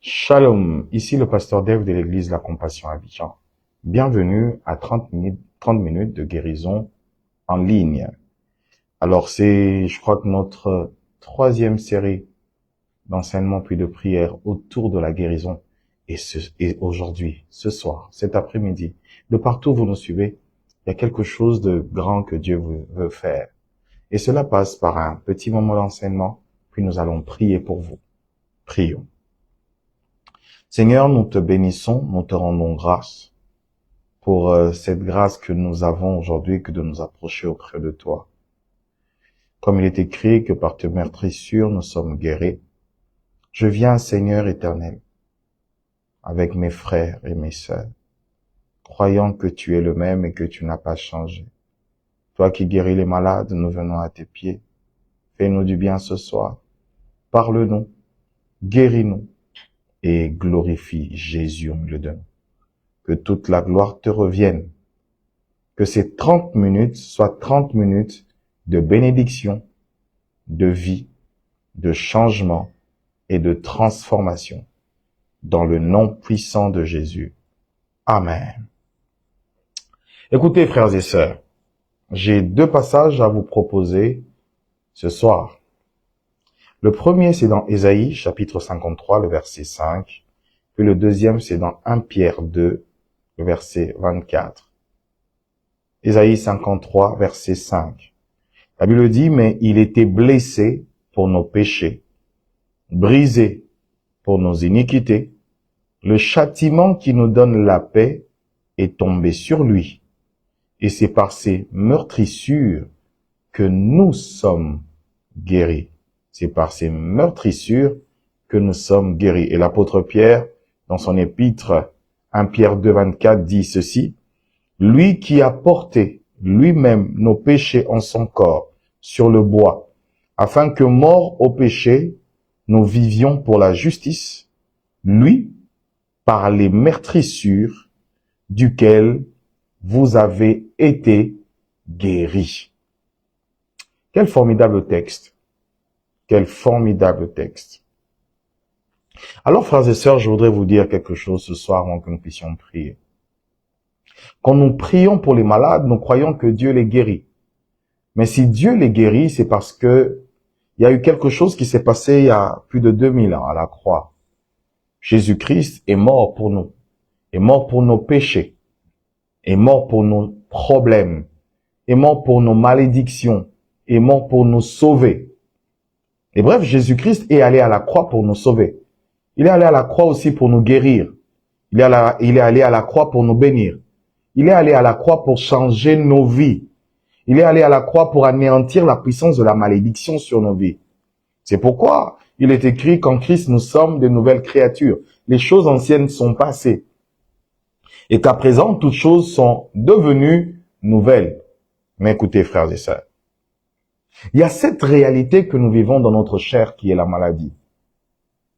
Shalom, ici le pasteur Dave de l'église La Compassion à Abidjan. Bienvenue à 30 minutes de guérison en ligne. Alors je crois que notre troisième série d'enseignement puis de prière autour de la guérison. Et aujourd'hui, ce soir, cet après-midi, de partout où vous nous suivez, il y a quelque chose de grand que Dieu veut faire. Et cela passe par un petit moment d'enseignement, puis nous allons prier pour vous. Prions. Seigneur, nous te bénissons, nous te rendons grâce pour cette grâce que nous avons aujourd'hui, que de nous approcher auprès de toi. Comme il est écrit que par tes meurtrissures nous sommes guéris, je viens, Seigneur éternel, avec mes frères et mes sœurs, croyant que tu es le même et que tu n'as pas changé. Toi qui guéris les malades, nous venons à tes pieds. Fais-nous du bien ce soir. Parle-nous, guéris-nous et glorifie Jésus au milieu de nous. Que toute la gloire te revienne. Que ces 30 minutes soient 30 minutes de bénédiction, de vie, de changement et de transformation. Dans le nom puissant de Jésus. Amen. Écoutez, frères et sœurs, j'ai deux passages à vous proposer ce soir. Le premier, c'est dans Ésaïe, chapitre 53, le verset 5. Puis le deuxième, c'est dans 1 Pierre 2, le verset 24. Ésaïe 53, verset 5. La Bible dit, mais il était blessé pour nos péchés, brisé pour nos iniquités. Le châtiment qui nous donne la paix est tombé sur lui. Et c'est par ses meurtrissures que nous sommes guéris. C'est par ces meurtrissures que nous sommes guéris. Et l'apôtre Pierre, dans son épître 1 Pierre 2, 24, dit ceci, « Lui qui a porté lui-même nos péchés en son corps sur le bois, afin que, morts au péché, nous vivions pour la justice, lui, par les meurtrissures duquel vous avez été guéris. » Quel formidable texte! Quel formidable texte. Alors, frères et sœurs, je voudrais vous dire quelque chose ce soir avant que nous puissions prier. Quand nous prions pour les malades, nous croyons que Dieu les guérit. Mais si Dieu les guérit, c'est parce que il y a eu quelque chose qui s'est passé il y a plus de 2000 ans à la croix. Jésus-Christ est mort pour nous, est mort pour nos péchés, est mort pour nos problèmes, est mort pour nos malédictions, est mort pour nous sauver. Et bref, Jésus-Christ est allé à la croix pour nous sauver. Il est allé à la croix aussi pour nous guérir. Il est allé à la croix pour nous bénir. Il est allé à la croix pour changer nos vies. Il est allé à la croix pour anéantir la puissance de la malédiction sur nos vies. C'est pourquoi il est écrit qu'en Christ nous sommes de nouvelles créatures. Les choses anciennes sont passées. Et qu'à présent, toutes choses sont devenues nouvelles. Mais écoutez, frères et sœurs, il y a cette réalité que nous vivons dans notre chair qui est la maladie.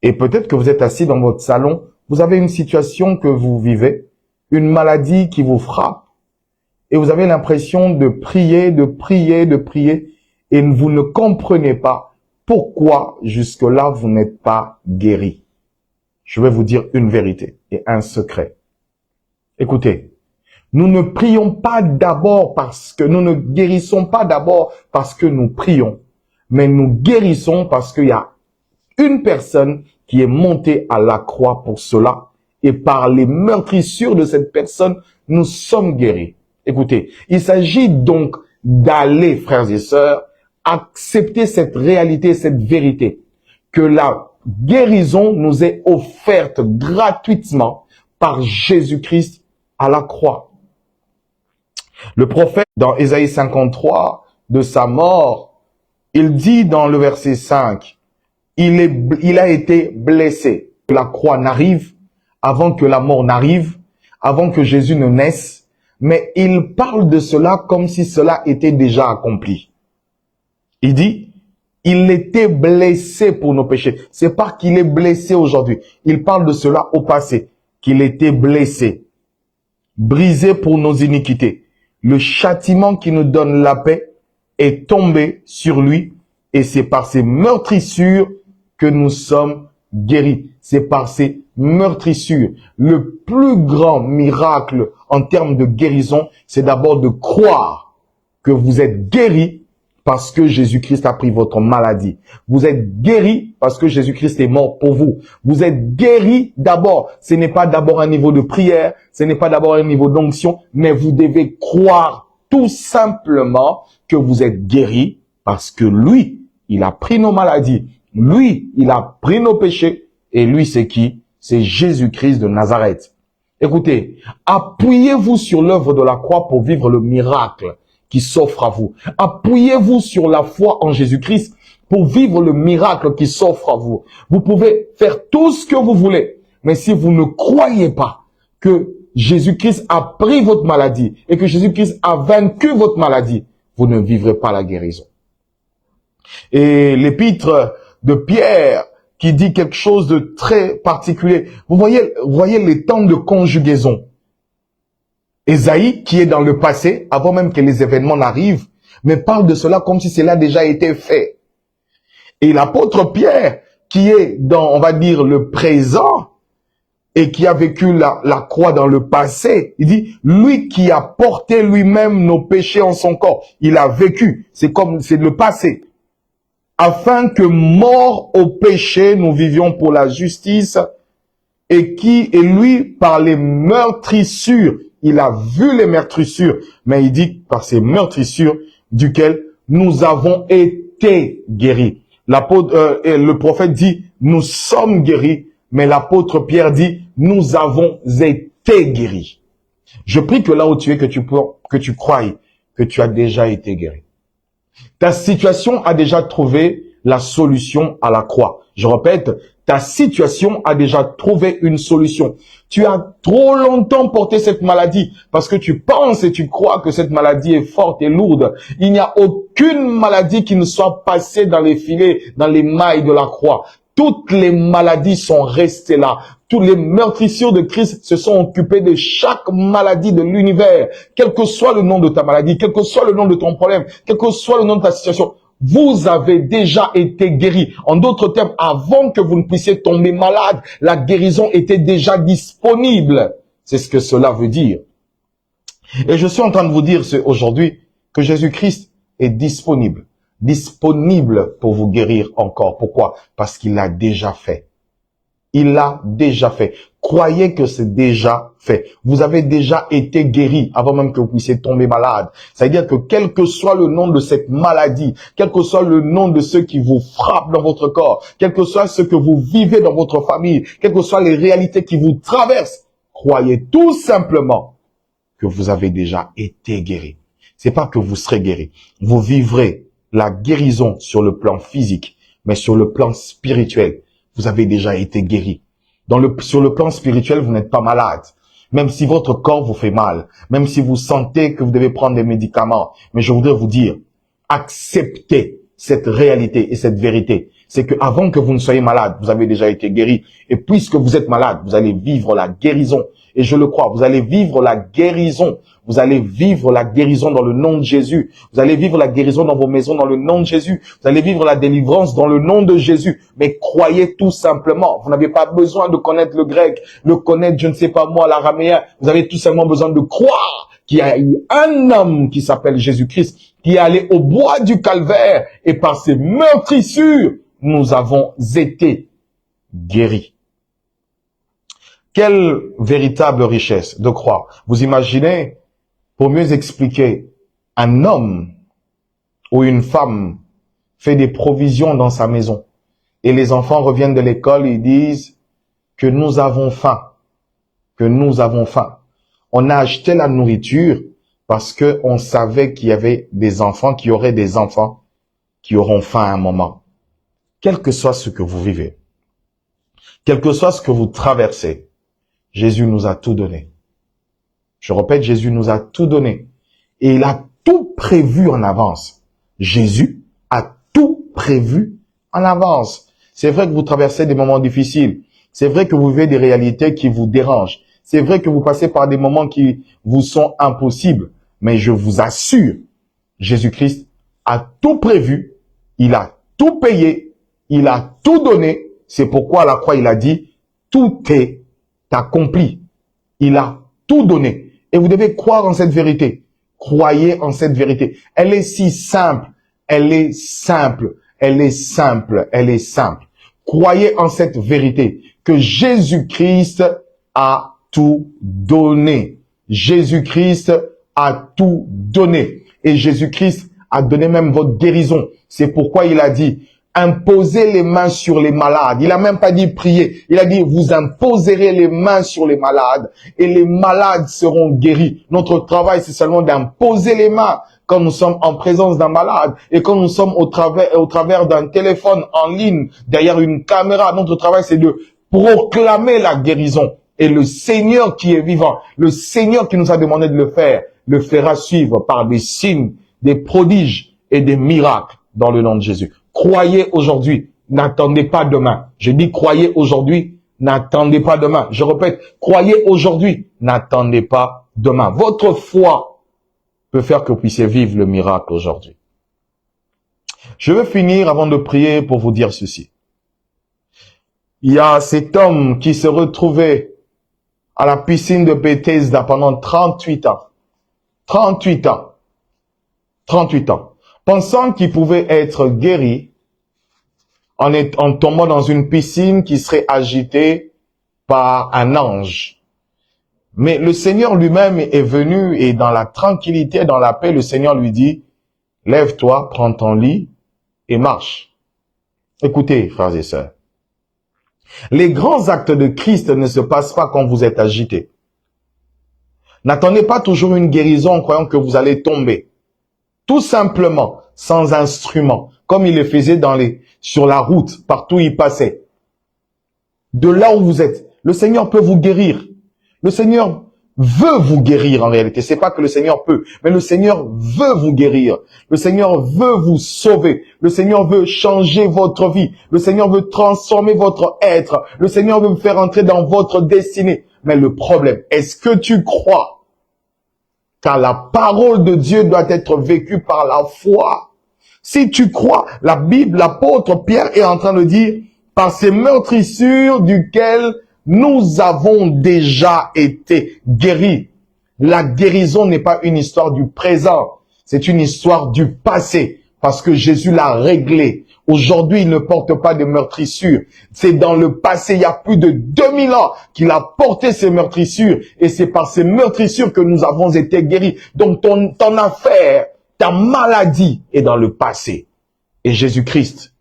Et peut-être que vous êtes assis dans votre salon, vous avez une situation que vous vivez, une maladie qui vous frappe, et vous avez l'impression de prier, et vous ne comprenez pas pourquoi jusque-là vous n'êtes pas guéri. Je vais vous dire une vérité et un secret. Écoutez. Nous ne prions pas d'abord nous ne guérissons pas d'abord parce que nous prions, mais nous guérissons parce qu'il y a une personne qui est montée à la croix pour cela, et par les meurtrissures de cette personne, nous sommes guéris. Écoutez, il s'agit donc d'aller, frères et sœurs, accepter cette réalité, cette vérité, que la guérison nous est offerte gratuitement par Jésus-Christ à la croix. Le prophète, dans Ésaïe 53, de sa mort, il dit dans le verset 5, il a été blessé. Que la croix n'arrive, avant que la mort n'arrive, avant que Jésus ne naisse, mais il parle de cela comme si cela était déjà accompli. Il dit, il était blessé pour nos péchés. C'est pas qu'il est blessé aujourd'hui. Il parle de cela au passé, qu'il était blessé, brisé pour nos iniquités. Le châtiment qui nous donne la paix est tombé sur lui, et c'est par ses meurtrissures que nous sommes guéris. C'est par ces meurtrissures. Le plus grand miracle en termes de guérison, c'est d'abord de croire que vous êtes guéri parce que Jésus-Christ a pris votre maladie. Vous êtes guéri parce que Jésus-Christ est mort pour vous. Vous êtes guéri d'abord. Ce n'est pas d'abord un niveau de prière, ce n'est pas d'abord un niveau d'onction, mais vous devez croire tout simplement que vous êtes guéri parce que lui, il a pris nos maladies. Lui, il a pris nos péchés. Et lui, c'est qui? C'est Jésus-Christ de Nazareth. Écoutez, appuyez-vous sur l'œuvre de la croix pour vivre le miracle qui s'offre à vous. Appuyez-vous sur la foi en Jésus-Christ pour vivre le miracle qui s'offre à vous. Vous pouvez faire tout ce que vous voulez, mais si vous ne croyez pas que Jésus-Christ a pris votre maladie et que Jésus-Christ a vaincu votre maladie, vous ne vivrez pas la guérison. Et l'épître de Pierre qui dit quelque chose de très particulier. Vous voyez les temps de conjugaison. Ésaïe, qui est dans le passé, avant même que les événements n'arrivent, mais parle de cela comme si cela a déjà été fait. Et l'apôtre Pierre, qui est dans, on va dire, le présent, et qui a vécu la croix dans le passé, il dit, lui qui a porté lui-même nos péchés en son corps, il a vécu, c'est le passé, afin que mort au péché, nous vivions pour la justice, et lui, par les meurtrissures, il a vu les meurtrissures, mais il dit par ces meurtrissures duquel nous avons été guéris. Le prophète dit, nous sommes guéris, mais l'apôtre Pierre dit, nous avons été guéris. Je prie que là où tu es, que tu croies que tu as déjà été guéri. Ta situation a déjà trouvé la solution à la croix. Je répète, ta situation a déjà trouvé une solution. Tu as trop longtemps porté cette maladie parce que tu penses et tu crois que cette maladie est forte et lourde. Il n'y a aucune maladie qui ne soit passée dans les filets, dans les mailles de la croix. Toutes les maladies sont restées là. Tous les meurtrissures de Christ se sont occupés de chaque maladie de l'univers. Quel que soit le nom de ta maladie, quel que soit le nom de ton problème, quel que soit le nom de ta situation, vous avez déjà été guéri. En d'autres termes, avant que vous ne puissiez tomber malade, la guérison était déjà disponible. C'est ce que cela veut dire. Et je suis en train de vous dire aujourd'hui que Jésus-Christ est disponible. Disponible pour vous guérir encore. Pourquoi? Parce qu'il l'a déjà fait. Il l'a déjà fait. Croyez que c'est déjà fait. Vous avez déjà été guéri avant même que vous puissiez tomber malade. C'est-à-dire que quel que soit le nom de cette maladie, quel que soit le nom de ceux qui vous frappent dans votre corps, quel que soit ce que vous vivez dans votre famille, quelles que soient les réalités qui vous traversent, croyez tout simplement que vous avez déjà été guéri. C'est pas que vous serez guéri. Vous vivrez la guérison sur le plan physique, mais sur le plan spirituel, vous avez déjà été guéri. Sur le plan spirituel, vous n'êtes pas malade. Même si votre corps vous fait mal, même si vous sentez que vous devez prendre des médicaments. Mais je voudrais vous dire, acceptez cette réalité et cette vérité. C'est que avant que vous ne soyez malade, vous avez déjà été guéri. Et puisque vous êtes malade, vous allez vivre la guérison. Et je le crois, vous allez vivre la guérison. Vous allez vivre la guérison dans le nom de Jésus. Vous allez vivre la guérison dans vos maisons dans le nom de Jésus. Vous allez vivre la délivrance dans le nom de Jésus. Mais croyez tout simplement. Vous n'avez pas besoin de connaître le grec, de connaître, je ne sais pas moi, l'araméen. Vous avez tout simplement besoin de croire qu'il y a eu un homme qui s'appelle Jésus-Christ, qui est allé au bois du calvaire et par ses meurtrissures, nous avons été guéris. Quelle véritable richesse de croire. Vous imaginez, pour mieux expliquer, un homme ou une femme fait des provisions dans sa maison et les enfants reviennent de l'école et ils disent que nous avons faim, que nous avons faim. On a acheté la nourriture parce que on savait qu'il y avait des enfants, qu'il y aurait des enfants qui auront faim à un moment. Quel que soit ce que vous vivez, quel que soit ce que vous traversez, Jésus nous a tout donné. Je répète, Jésus nous a tout donné. Et il a tout prévu en avance. Jésus a tout prévu en avance. C'est vrai que vous traversez des moments difficiles. C'est vrai que vous vivez des réalités qui vous dérangent. C'est vrai que vous passez par des moments qui vous sont impossibles. Mais je vous assure, Jésus-Christ a tout prévu. Il a tout payé. Il a tout donné. C'est pourquoi à la croix, il a dit, tout est accompli. Il a tout donné. Et vous devez croire en cette vérité. Croyez en cette vérité. Elle est si simple. Elle est simple. Elle est simple. Elle est simple. Croyez en cette vérité que Jésus-Christ a tout donné. Jésus-Christ a tout donné. Et Jésus-Christ a donné même votre guérison. C'est pourquoi il a dit, imposez les mains sur les malades. Il a même pas dit prier. Il a dit, vous imposerez les mains sur les malades et les malades seront guéris. Notre travail, c'est seulement d'imposer les mains quand nous sommes en présence d'un malade et quand nous sommes au travers d'un téléphone en ligne, derrière une caméra. Notre travail, c'est de proclamer la guérison. Et le Seigneur qui est vivant, le Seigneur qui nous a demandé de le faire, le fera suivre par des signes, des prodiges et des miracles dans le nom de Jésus. Croyez aujourd'hui, n'attendez pas demain. Je dis croyez aujourd'hui, n'attendez pas demain. Je répète, croyez aujourd'hui, n'attendez pas demain. Votre foi peut faire que vous puissiez vivre le miracle aujourd'hui. Je veux finir avant de prier pour vous dire ceci. Il y a cet homme qui se retrouvait à la piscine de Bethesda pendant 38 ans. 38 ans. 38 ans. Pensant qu'il pouvait être guéri en tombant dans une piscine qui serait agitée par un ange. Mais le Seigneur lui-même est venu et dans la tranquillité, dans la paix, le Seigneur lui dit, lève-toi, prends ton lit et marche. Écoutez, frères et sœurs, les grands actes de Christ ne se passent pas quand vous êtes agité. N'attendez pas toujours une guérison en croyant que vous allez tomber. Tout simplement, sans instrument, comme il le faisait sur la route, partout où il passait. De là où vous êtes, le Seigneur peut vous guérir. Le Seigneur veut vous guérir en réalité. C'est pas que le Seigneur peut, mais le Seigneur veut vous guérir. Le Seigneur veut vous sauver. Le Seigneur veut changer votre vie. Le Seigneur veut transformer votre être. Le Seigneur veut vous faire entrer dans votre destinée. Mais le problème, est-ce que tu crois? Car la parole de Dieu doit être vécue par la foi. Si tu crois, la Bible, l'apôtre Pierre est en train de dire, par ces meurtrissures duquel nous avons déjà été guéris. La guérison n'est pas une histoire du présent, c'est une histoire du passé, parce que Jésus l'a réglé. Aujourd'hui, il ne porte pas de meurtrissures. C'est dans le passé, il y a plus de 2000 ans qu'il a porté ces meurtrissures, et c'est par ces meurtrissures que nous avons été guéris. Donc ton affaire, ta maladie est dans le passé. Et Jésus-Christ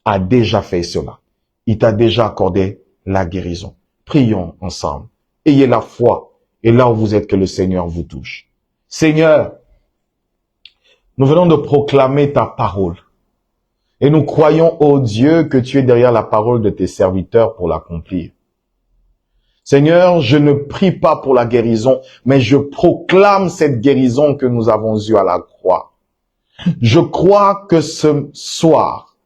a déjà fait cela. Il t'a déjà accordé la guérison. Prions ensemble. Ayez la foi. Et là où vous êtes, que le Seigneur vous touche. Seigneur, nous venons de proclamer ta parole. Et nous croyons, ô Dieu, que tu es derrière la parole de tes serviteurs pour l'accomplir. Seigneur, je ne prie pas pour la guérison, mais je proclame cette guérison que nous avons eue à la croix. Je crois que ce soir,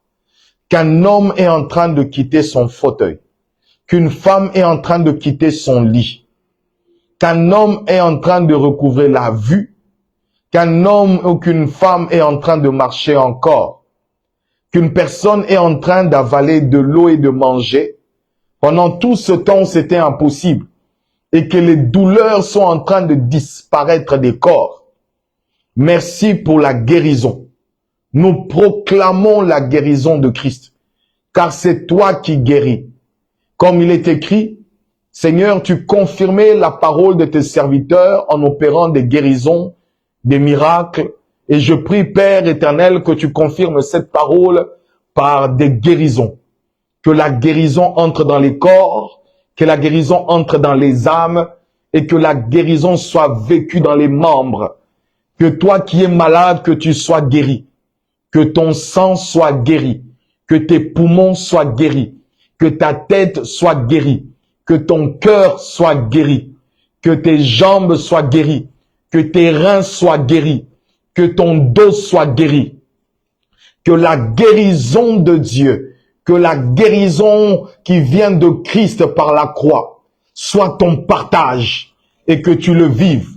qu'un homme est en train de quitter son fauteuil, qu'une femme est en train de quitter son lit, qu'un homme est en train de recouvrer la vue, qu'un homme ou qu'une femme est en train de marcher encore, qu'une personne est en train d'avaler de l'eau et de manger. Pendant tout ce temps, c'était impossible et que les douleurs sont en train de disparaître des corps. Merci pour la guérison. Nous proclamons la guérison de Christ, car c'est toi qui guéris. Comme il est écrit, Seigneur, tu confirmais la parole de tes serviteurs en opérant des guérisons, des miracles. Et je prie, Père éternel, que tu confirmes cette parole par des guérisons. Que la guérison entre dans les corps, que la guérison entre dans les âmes et que la guérison soit vécue dans les membres. Que toi qui es malade, que tu sois guéri. Que ton sang soit guéri. Que tes poumons soient guéris. Que ta tête soit guérie. Que ton cœur soit guéri. Que tes jambes soient guéries. Que tes reins soient guéris. Que ton dos soit guéri. Que la guérison de Dieu, que la guérison qui vient de Christ par la croix, soit ton partage et que tu le vives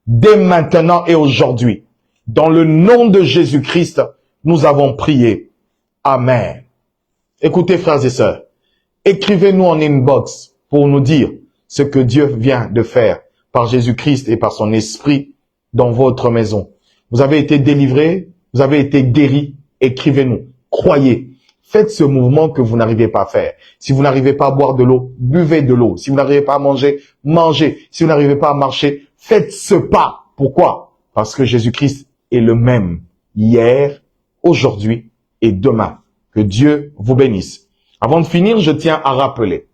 dès maintenant et aujourd'hui. Dans le nom de Jésus-Christ, nous avons prié. Amen. Écoutez, frères et sœurs, Écrivez-nous en inbox pour nous dire ce que Dieu vient de faire par Jésus-Christ et par son esprit dans votre maison. Vous avez été délivrés, vous avez été guéris. Écrivez-nous. Croyez. Faites ce mouvement que vous n'arrivez pas à faire. Si vous n'arrivez pas à boire de l'eau, buvez de l'eau. Si vous n'arrivez pas à manger, mangez. Si vous n'arrivez pas à marcher, faites ce pas. Pourquoi? Parce que Jésus-Christ est le même hier, aujourd'hui et demain. Que Dieu vous bénisse. Avant de finir, je tiens à rappeler,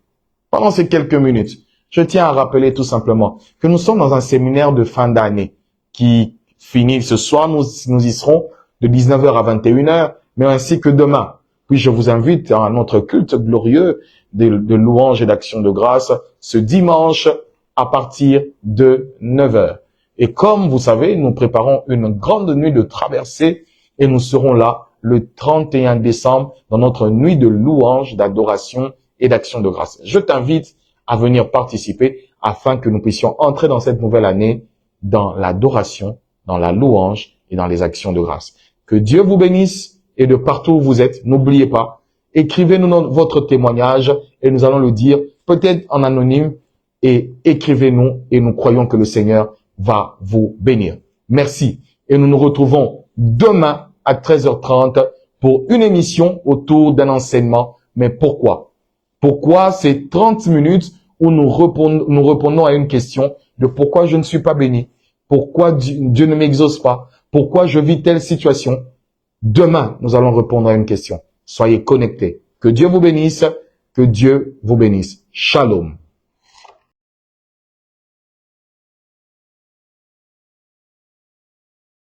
pendant ces quelques minutes, je tiens à rappeler tout simplement que nous sommes dans un séminaire de fin d'année qui finit ce soir. Nous y serons de 19h à 21h, mais ainsi que demain. Puis je vous invite à notre culte glorieux de louange et d'action de grâce ce dimanche à partir de 9h. Et comme vous savez, nous préparons une grande nuit de traversée et nous serons là le 31 décembre dans notre nuit de louange, d'adoration et d'action de grâce. Je t'invite à venir participer afin que nous puissions entrer dans cette nouvelle année dans l'adoration, dans la louange et dans les actions de grâce. Que Dieu vous bénisse et de partout où vous êtes, n'oubliez pas, écrivez-nous votre témoignage et nous allons le dire peut-être en anonyme et écrivez-nous et nous croyons que le Seigneur va vous bénir. Merci et nous nous retrouvons demain à 13h30 pour une émission autour d'un enseignement. Mais pourquoi? Pourquoi c'est 30 minutes où nous répondons à une question de pourquoi je ne suis pas béni? Pourquoi Dieu ne m'exauce pas? Pourquoi je vis telle situation? Demain, nous allons répondre à une question. Soyez connectés. Que Dieu vous bénisse. Que Dieu vous bénisse. Shalom.